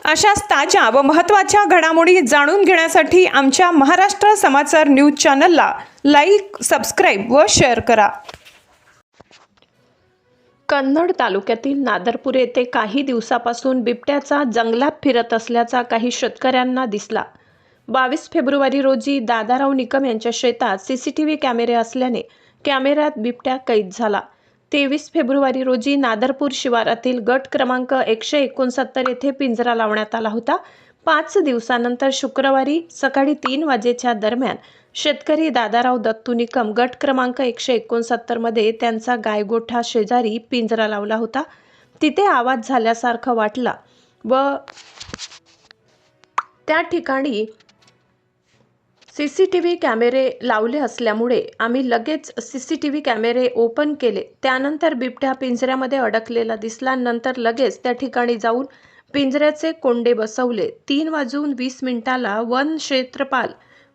अशाच ताज्या व महत्त्वाच्या घडामोडी जाणून घेण्यासाठी आमच्या महाराष्ट्र समाचार न्यूज चॅनलला लाईक, सबस्क्राईब व शेअर करा. कन्नड तालुक्यातील नादरपूर येथे काही दिवसापासून बिबट्याचा जंगलात फिरत असल्याचा काही शेतकऱ्यांना दिसला. 22 फेब्रुवारी रोजी दादाराव निकम यांच्या शेतात सीसीटीव्ही कॅमेरे असल्याने कॅमेऱ्यात बिबट्या कैद झाला. 23 फेब्रुवारी रोजी नादरपूर शिवारातील गट क्रमांक 169 येथे पिंजरा लावण्यात आला होता. 5 दिवसानंतर शुक्रवारी सकाळी 3 वाजेच्या दरम्यान शेतकरी दादाराव दत्तू निकम गट क्रमांक 169 मध्ये त्यांचा गायगोठा शेजारी पिंजरा लावला होता. तिथे आवाज झाल्यासारखं वाटला व त्या ठिकाणी सीसीटीव्ही कॅमेरे लावले असल्यामुळे आम्ही लगेच सीसीटीव्ही कॅमेरे ओपन केले. त्यानंतर बिबट्या पिंजऱ्यामध्ये अडकलेला दिसला. नंतर लगेच त्या ठिकाणी जाऊन पिंजऱ्याचे कोंडे बसवले. 3:20 वन क्षेत्रपाल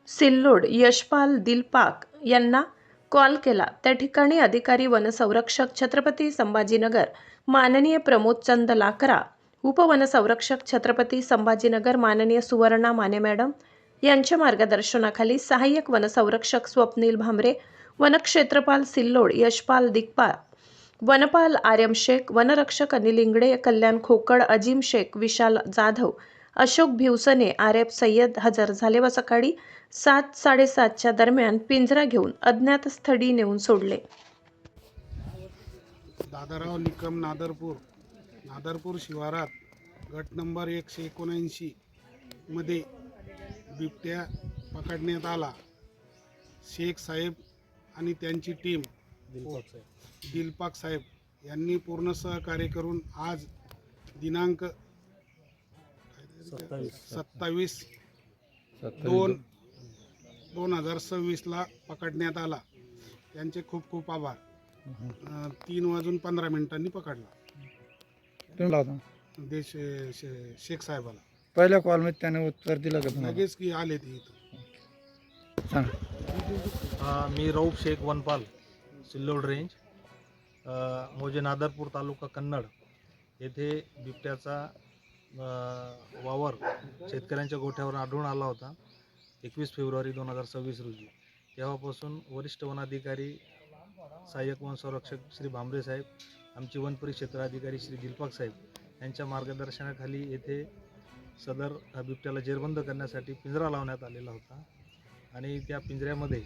सिल्लोड यशपाल दिलपाक यांना कॉल केला. त्या ठिकाणी अधिकारी वनसंरक्षक छत्रपती संभाजीनगर माननीय प्रमोदचंद लाकरा, उपवनसंरक्षक छत्रपती संभाजीनगर माननीय सुवर्णा माने मॅडम यांच्या मार्गदर्शनाखाली सहाय्यक वनसंरक्षक स्वप्नील भामरे, वनक्षेत्रपाल सिल्लोड यशपाल दिग्पाल, वनपाल आर्यम शेख, वनरक्षक अनिल इंगडे, कल्याण खोकड, अजीम शेख, विशाल जाधव, अशोक भिवसने, आरेफ सय्यद हजर झाले व सकाळी 7:00-7:30च्या दरम्यान पिंजरा घेऊन अज्ञात स्थळी नेऊन सोडले. दादाराव निकम नादरपूर शिवारात गट नंबर 179 मध्ये बिबट्या पकडण्यात आला. शेख साहेब आणि त्यांची टीम दिलपाक साहेब यांनी पूर्ण सहकार्य करून आज दिनांक 27/2/2026 पकडण्यात आला. त्यांचे खूप खूप आभार. 3:15 पकडला शेख साहेबाला. पहिल्या कॉलमध्ये त्याने उत्तर दिलं का तुम्हाला? लगेच की आले ते इथं. सांगा. मी रौफ शेख वनपाल सिल्लोड रेंज मोजे नादरपूर तालुका कन्नड येथे बिबट्याचा वावर शेतकऱ्यांच्या गोठ्यावर आढळून आला होता 21 फेब्रुवारी 2026 रोजी. तेव्हापासून वरिष्ठ वनाधिकारी सहाय्यक वनसंरक्षक श्री भामरे साहेब, आमचे वन परिक्षेत्र अधिकारी श्री दिलपाक साहेब यांच्या मार्गदर्शनाखाली येथे सदर बिबट्याला जेरबंद करण्यासाठी पिंजरा लावण्यात आलेला होता. आणि त्या पिंजऱ्यामध्ये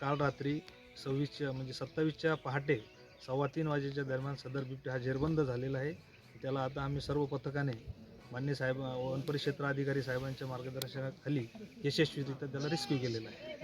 काल रात्री 27च्या पहाटे 2:15 वाजेच्या दरम्यान सदर बिबट्या हा जेरबंद झालेला आहे. त्याला आता आम्ही सर्व पथकाने मान्य साहेब वन परिक्षेत्र अधिकारी साहेबांच्या मार्गदर्शनाखाली यशस्वीरित्या त्याला रेस्क्यू केलेला आहे.